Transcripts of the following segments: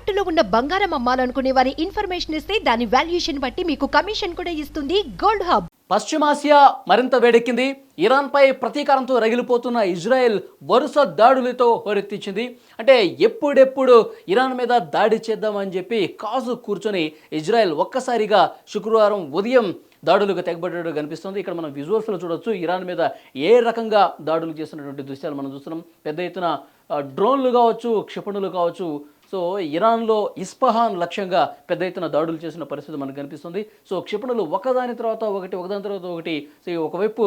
తాకట్టులో ఉన్న బంగారం అమ్మాలనుకునే వారి ఇన్ఫర్మేషన్ ఇస్తే దాని వాల్యుయేషన్ బట్టి మీకు కమిషన్ కూడా ఇస్తుంది గోల్డ్ హబ్. పశ్చిమాసియా మరింత వేడెక్కింది. ఇరాన్పై ప్రతీకారంతో రగిలిపోతున్న ఇజ్రాయెల్ వరుస దాడులతో హోరెత్తించింది. అంటే ఎప్పుడెప్పుడు ఇరాన్ మీద దాడి చేద్దామని చెప్పి కాసు కూర్చొని ఇజ్రాయెల్ ఒక్కసారిగా శుక్రవారం ఉదయం దాడులకు తెగబడ్డట్టు కనిపిస్తుంది. ఇక్కడ మనం విజువల్స్లో చూడొచ్చు ఇరాన్ మీద ఏ రకంగా దాడులు చేస్తున్నటువంటి దృశ్యాలు మనం చూస్తున్నాం. పెద్ద ఎత్తున డ్రోన్లు కావచ్చు, క్షిపణులు కావచ్చు. సో ఇరాన్లో ఇస్ఫహాన్ లక్ష్యంగా పెద్ద ఎత్తున దాడులు చేసిన పరిస్థితి మనకు కనిపిస్తుంది. సో క్షిపణులు ఒకదాని తర్వాత ఒకటి. సో ఒకవైపు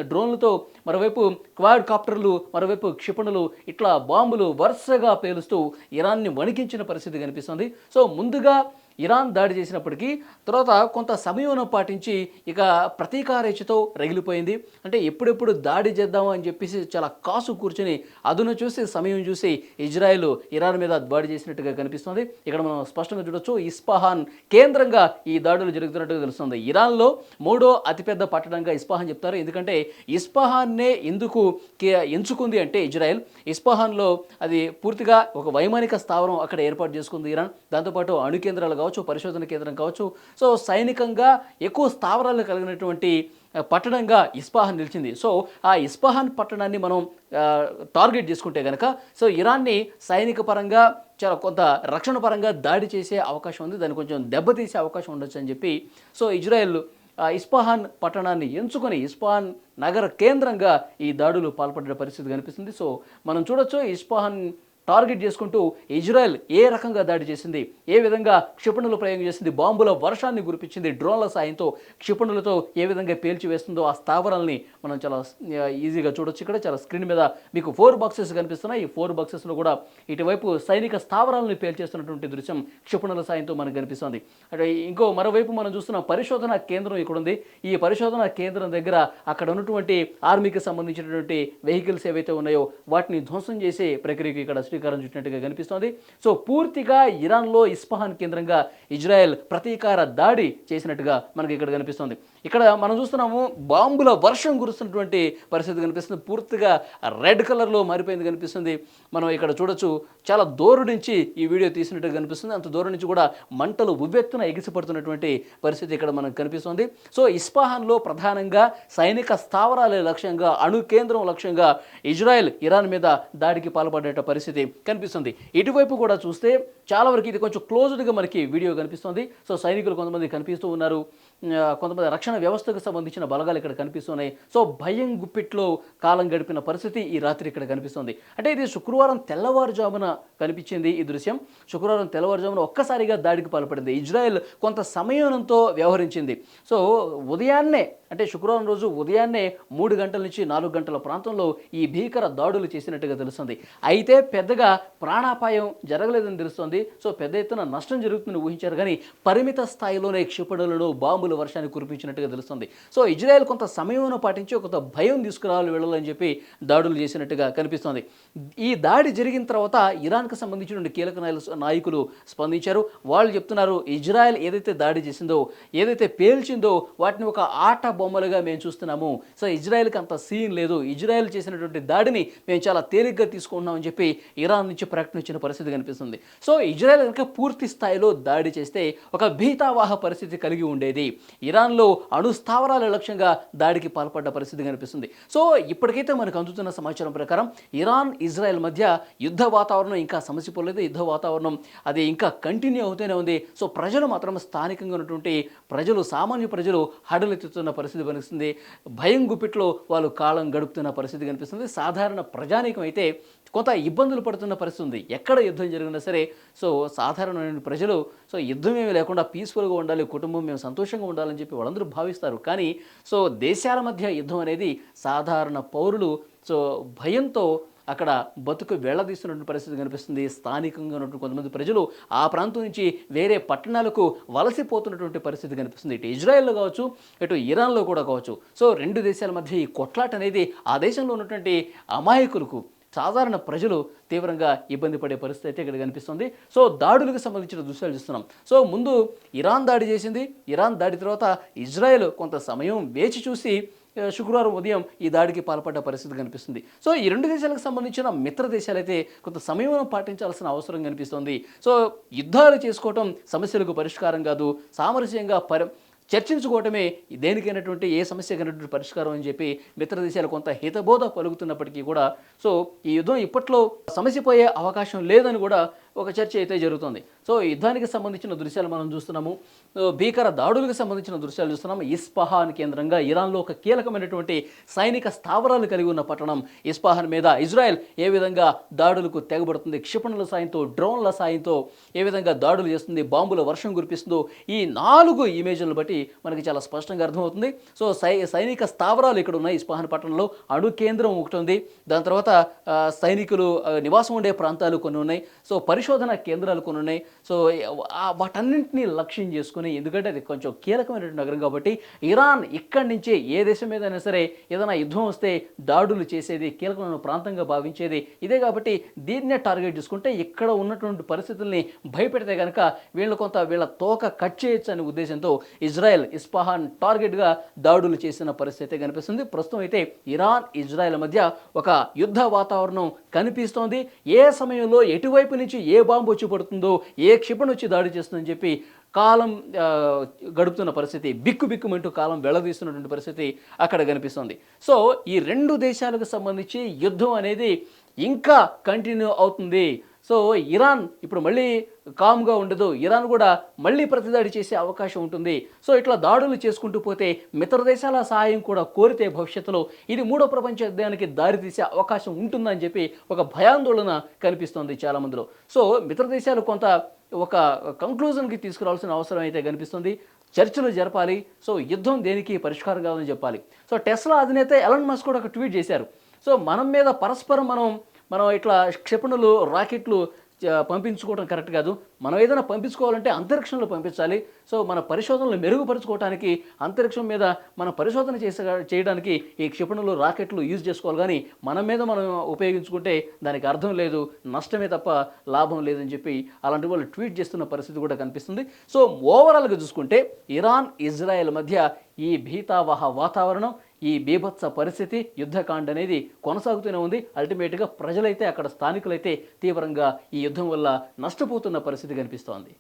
డ్రోన్లతో, మరోవైపు క్వాడ్ కాప్టర్లు, మరోవైపు క్షిపణులు, ఇట్లా బాంబులు వరుసగా పేలుస్తూ ఇరాన్ని వణికించిన పరిస్థితి కనిపిస్తుంది. సో ముందుగా ఇరాన్ దాడి చేసినప్పటికీ తర్వాత కొంత సమయం పాటించి ఇక ప్రతీకారేచ్ఛతో రగిలిపోయింది. అంటే ఎప్పుడెప్పుడు దాడి చేద్దాము అని చెప్పేసి చాలా కాసు కూర్చొని అదును చూసి సమయం చూసి ఇజ్రాయెల్ ఇరాన్ మీద దాడి చేసినట్టుగా కనిపిస్తుంది. ఇక్కడ మనం స్పష్టంగా చూడొచ్చు ఇస్ఫహాన్ కేంద్రంగా ఈ దాడులు జరుగుతున్నట్టుగా తెలుస్తుంది. ఇరాన్లో మూడో అతిపెద్ద పట్టణంగా ఇస్ఫహాన్ చెప్తారు. ఎందుకంటే ఇస్ఫహాన్నే ఎందుకు ఎంచుకుంది అంటే ఇజ్రాయెల్ ఇస్ఫహాన్లో అది పూర్తిగా ఒక వైమానిక స్థావరం అక్కడ ఏర్పాటు చేసుకుంది ఇరాన్. దాంతోపాటు అణు కేంద్రాలు కావచ్చు, పరిశోధన కేంద్రం కావచ్చు. సో సైనికంగా ఎక్కువ స్థావరాలు కలిగినటువంటి పట్టణంగా ఇస్ఫహాన్ నిలిచింది. సో ఆ ఇస్ఫహాన్ పట్టణాన్ని మనం టార్గెట్ చేసుకుంటే కనుక సో ఇరాన్ని సైనిక పరంగా చాలా కొంత రక్షణ పరంగా దాడి చేసే అవకాశం ఉంది, దాన్ని కొంచెం దెబ్బతీసే అవకాశం ఉండొచ్చు అని చెప్పి సో ఇజ్రాయెల్ ఇస్ఫహాన్ పట్టణాన్ని ఎంచుకొని ఇస్ఫహాన్ నగర కేంద్రంగా ఈ దాడులు పాల్పడిన పరిస్థితి కనిపిస్తుంది. సో మనం చూడొచ్చు ఇస్ఫహాన్ టార్గెట్ చేసుకుంటూ ఇజ్రాయెల్ ఏ రకంగా దాడి చేసింది, ఏ విధంగా క్షిపణులు ప్రయోగం చేసింది, బాంబుల వర్షాన్ని కురిపించింది, డ్రోన్ల సాయంతో క్షిపణులతో ఏ విధంగా పేల్చివేస్తుందో ఆ స్థావరాలని మనం చాలా ఈజీగా చూడొచ్చు. ఇక్కడ చాలా స్క్రీన్ మీద మీకు 4 బాక్సెస్ కనిపిస్తున్నాయి. ఈ 4 బాక్సెస్లో కూడా ఇటువైపు సైనిక స్థావరాలను పేల్చేస్తున్నటువంటి దృశ్యం క్షిపణుల సాయంతో మనకు కనిపిస్తుంది. అంటే మరోవైపు మనం చూస్తున్న పరిశోధన కేంద్రం ఇక్కడ ఉంది. ఈ పరిశోధన కేంద్రం దగ్గర అక్కడ ఉన్నటువంటి ఆర్మీకి సంబంధించినటువంటి వెహికల్స్ ఏవైతే ఉన్నాయో వాటిని ధ్వంసం చేసే ప్రక్రియకి ఇక్కడ శ్రీకారం చుట్టినట్టుగా కనిపిస్తోంది. సో పూర్తిగా ఇరాన్లో ఇస్ఫహాన్ కేంద్రంగా ఇజ్రాయెల్ ప్రతీకార దాడి చేసినట్టుగా మనకి ఇక్కడ కనిపిస్తోంది. ఇక్కడ మనం చూస్తున్నాము బాంబుల వర్షం కురుస్తున్నటువంటి పరిస్థితి కనిపిస్తుంది. పూర్తిగా రెడ్ కలర్లో మారిపోయింది కనిపిస్తుంది. మనం ఇక్కడ చూడొచ్చు చాలా దూరం నుంచి ఈ వీడియో తీసినట్టుగా కనిపిస్తుంది. అంత దూరం నుంచి కూడా మంటలు ఉవ్వెత్తున ఎగిసిపడుతున్నటువంటి పరిస్థితి ఇక్కడ మనకు కనిపిస్తుంది. సో ఇస్ఫహాన్లో ప్రధానంగా సైనిక స్థావరాల లక్ష్యంగా, అణు కేంద్రం లక్ష్యంగా ఇజ్రాయెల్ ఇరాన్ మీద దాడికి పాల్పడే పరిస్థితి కనిపిస్తుంది. ఇటువైపు కూడా చూస్తే చాలా వరకు ఇది కొంచెం క్లోజ్డ్గా మనకి వీడియో కనిపిస్తుంది. సో సైనికులు కొంతమంది కనిపిస్తూ ఉన్నారు, కొంతమంది రక్షణ వ్యవస్థకు సంబంధించిన బలగాలు ఇక్కడ కనిపిస్తున్నాయి. సో భయం గుప్పిట్లో కాలం గడిపిన పరిస్థితి ఈ రాత్రి ఇక్కడ కనిపిస్తుంది. అంటే ఇది శుక్రవారం తెల్లవారుజామున కనిపించింది ఈ దృశ్యం. శుక్రవారం తెల్లవారుజామున ఒక్కసారిగా దాడికి పాల్పడింది. ఇజ్రాయెల్ కొంత సమయంతో వ్యవహరించింది. సో ఉదయాన్నే అంటే శుక్రవారం రోజు ఉదయాన్నే 3 గంటల నుంచి 4 గంటల ప్రాంతంలో ఈ భీకర దాడులు చేసినట్టుగా తెలుస్తుంది. అయితే పెద్దగా ప్రాణాపాయం జరగలేదని తెలుస్తుంది. సో పెద్ద ఎత్తున నష్టం జరుగుతుందని ఊహించారు, కానీ పరిమిత స్థాయిలోనే క్షిపణులను, బాంబుల వర్షాన్ని కురిపించినట్టుగా తెలుస్తుంది. సో ఇజ్రాయెల్ కొంత సమయం పాటించి కొంత భయం తీసుకురావాలి వెళ్ళాలని చెప్పి దాడులు చేసినట్టుగా కనిపిస్తోంది. ఈ దాడి జరిగిన తర్వాత ఇరాన్కి సంబంధించిన కీలక నాయకులు స్పందించారు. వాళ్ళు చెప్తున్నారు ఇజ్రాయెల్ ఏదైతే దాడి చేసిందో, ఏదైతే పేల్చిందో వాటిని ఒక ఆట బొమ్మలుగా మేము చూస్తున్నాము. సో ఇజ్రాయెల్కి అంత సీన్ లేదు, ఇజ్రాయెల్ చేసినటువంటి దాడిని మేము చాలా తేలిగ్గా తీసుకుంటున్నామని చెప్పి ఇరాన్ నుంచి ప్రకటన ఇచ్చిన పరిస్థితి కనిపిస్తుంది. సో ఇజ్రాయెల్ కనుక పూర్తి స్థాయిలో దాడి చేస్తే ఒక భీతావాహ పరిస్థితి కలిగి ఉండేది. ఇరాన్లో అణు స్థావరాల లక్ష్యంగా దాడికి పాల్పడ్డ పరిస్థితి కనిపిస్తుంది. సో ఇప్పటికైతే మనకు అందుతున్న సమాచారం ప్రకారం ఇరాన్ ఇజ్రాయెల్ మధ్య యుద్ధ వాతావరణం ఇంకా సమసిపోలేదు. యుద్ధ వాతావరణం అది ఇంకా కంటిన్యూ అవుతూనే ఉంది. సో ప్రజలు మాత్రం స్థానికంగా ఉన్నటువంటి ప్రజలు, సామాన్య ప్రజలు హడలెత్తుతున్న పరిస్థితి కనిపిస్తుంది. భయం గుప్పిట్లో వాళ్ళు కాలం గడుపుతున్న పరిస్థితి కనిపిస్తుంది. సాధారణ ప్రజానీకం అయితే కొంత ఇబ్బందులు పడుతున్న పరిస్థితి ఉంది. ఎక్కడ యుద్ధం జరిగినా సరే సో సాధారణమైన ప్రజలు సో యుద్ధం ఏమీ లేకుండా పీస్ఫుల్గా ఉండాలి, కుటుంబం మేము సంతోషంగా ఉండాలని చెప్పి వాళ్ళందరూ భావిస్తారు. కానీ సో దేశాల మధ్య యుద్ధం అనేది సాధారణ పౌరులు సో భయంతో అక్కడ బతుకు వెళ్లదీస్తున్నటువంటి పరిస్థితి కనిపిస్తుంది. స్థానికంగా ఉన్నటువంటి కొంతమంది ప్రజలు ఆ ప్రాంతం నుంచి వేరే పట్టణాలకు వలసిపోతున్నటువంటి పరిస్థితి కనిపిస్తుంది. ఇటు ఇజ్రాయెల్లో కావచ్చు, ఇటు ఇరాన్లో కూడా కావచ్చు. సో 2 దేశాల మధ్య ఈ కొట్లాట అనేది ఆ దేశంలో ఉన్నటువంటి అమాయకులకు, సాధారణ ప్రజలు తీవ్రంగా ఇబ్బంది పడే పరిస్థితి అయితే ఇక్కడ కనిపిస్తుంది. సో దాడులకు సంబంధించిన దృశ్యాలు చూస్తున్నాం. సో ముందు ఇరాన్ దాడి చేసింది. ఇరాన్ దాడి తర్వాత ఇజ్రాయెల్ కొంత సమయం వేచి చూసి శుక్రవారం ఉదయం ఈ దాడికి పాల్పడ్డ పరిస్థితి కనిపిస్తుంది. సో ఈ రెండు దేశాలకు సంబంధించిన మిత్ర దేశాలైతే కొంత సమయం పాటించాల్సిన అవసరం కనిపిస్తుంది. సో యుద్ధాలు చేసుకోవటం సమస్యలకు పరిష్కారం కాదు, సామరస్యంగా చర్చించుకోవటమే దేనికైనటువంటి ఏ సమస్యకైనటువంటి పరిష్కారం అని చెప్పి మిత్ర దేశాలు కొంత హితబోధ పలుకుతున్నప్పటికీ కూడా సో ఈ యుద్ధం ఇప్పట్లో సమస్య పోయే అవకాశం లేదని కూడా ఒక చర్చ అయితే జరుగుతుంది. సో యుద్ధానికి సంబంధించిన దృశ్యాలు మనం చూస్తున్నాము, భీకర దాడులకు సంబంధించిన దృశ్యాలు చూస్తున్నాము. ఇస్ఫహాన్ కేంద్రంగా ఇరాన్లో ఒక కీలకమైనటువంటి సైనిక స్థావరాలు కలిగి ఉన్న పట్టణం ఇస్ఫహాన్ మీద ఇజ్రాయెల్ ఏ విధంగా దాడులకు తెగబడుతుంది, క్షిపణుల సాయంతో, డ్రోన్ల సాయంతో ఏ విధంగా దాడులు చేస్తుంది, బాంబుల వర్షం కురిపిస్తుందో ఈ 4 ఇమేజ్లను బట్టి మనకి చాలా స్పష్టంగా అర్థమవుతుంది. సో సైనిక స్థావరాలు ఇక్కడ ఉన్నాయి. ఇస్ఫహాన్ పట్టణంలో అణు కేంద్రం ఒకటి ఉంది, దాని తర్వాత సైనికులు నివాసం ఉండే ప్రాంతాలు కొన్ని ఉన్నాయి, సో పరిశోధన కేంద్రాలు కొన్ని ఉన్నాయి. సో వాటన్నింటినీ లక్ష్యం చేసుకుని, ఎందుకంటే అది కొంచెం కీలకమైనటువంటి నగరం కాబట్టి ఇరాన్ ఇక్కడి నుంచే ఏ దేశం మీదైనా సరే ఏదైనా యుద్ధం వస్తే దాడులు చేసేది, కీలకమైన ప్రాంతంగా భావించేది ఇదే కాబట్టి దీన్నే టార్గెట్ చేసుకుంటే ఇక్కడ ఉన్నటువంటి పరిస్థితుల్ని భయపెడితే కనుక వీళ్ళ తోక కట్ చేయొచ్చు అనే ఉద్దేశంతో ఇజ్రాయెల్ ఇస్ఫహాన్ టార్గెట్గా దాడులు చేసిన పరిస్థితి కనిపిస్తుంది. ప్రస్తుతం అయితే ఇరాన్ ఇజ్రాయెల్ మధ్య ఒక యుద్ధ వాతావరణం కనిపిస్తోంది. ఏ సమయంలో ఎటువైపు నుంచి ఏ బాంబు వచ్చి పడుతుందో, ఏ క్షిపణి వచ్చి దాడి చేస్తుందని చెప్పి కాలం గడుపుతున్న పరిస్థితి, బిక్కుమంటూ కాలం వెళ్లదీస్తున్నటువంటి పరిస్థితి అక్కడ కనిపిస్తుంది. సో ఈ రెండు దేశాలకు సంబంధించి యుద్ధం అనేది ఇంకా కంటిన్యూ అవుతుంది. సో ఇరాన్ ఇప్పుడు మళ్ళీ కామ్గా ఉండదు, ఇరాన్ కూడా మళ్ళీ ప్రతిదాడి చేసే అవకాశం ఉంటుంది. సో ఇట్లా దాడులు చేసుకుంటూ పోతే మిత్ర దేశాల సహాయం కూడా కోరితే భవిష్యత్తులో ఇది 3వ ప్రపంచ యుద్ధానికి దారితీసే అవకాశం ఉంటుందని చెప్పి ఒక భయాందోళన కనిపిస్తోంది చాలామందిలో. సో మిత్ర దేశాలు కొంత ఒక కంక్లూజన్కి తీసుకురావాల్సిన అవసరం అయితే కనిపిస్తుంది. చర్చలు జరపాలి. సో యుద్ధం దేనికి పరిష్కారం కావాలని చెప్పాలి. సో టెస్లా అధినేత ఎలన్ మస్క్ కూడా ఒక ట్వీట్ చేశారు. సో మనం మీద పరస్పరం మనం ఇట్లా క్షిపణులు, రాకెట్లు పంపించుకోవడం కరెక్ట్ కాదు. మనం ఏదైనా పంపించుకోవాలంటే అంతరిక్షంలో పంపించాలి. సో మన పరిశోధనలు మెరుగుపరుచుకోవడానికి అంతరిక్షం మీద మన పరిశోధన చేయడానికి ఈ క్షిపణులు, రాకెట్లు యూజ్ చేసుకోవాలి. కానీ మన మీద మనం ఉపయోగించుకుంటే దానికి అర్థం లేదు, నష్టమే తప్ప లాభం లేదని చెప్పి అలాంటి వాళ్ళు ట్వీట్ చేస్తున్న పరిస్థితి కూడా కనిపిస్తుంది. సో ఓవరాల్గా చూసుకుంటే ఇరాన్ ఇజ్రాయెల్ మధ్య ఈ భీతావహ వాతావరణం, ఈ బీభత్స పరిస్థితి, యుద్ధకాండ అనేది కొనసాగుతూనే ఉంది. అల్టిమేట్గా ప్రజలైతే, అక్కడ స్థానికులైతే తీవ్రంగా ఈ యుద్ధం వల్ల నష్టపోతున్న పరిస్థితి కనిపిస్తోంది.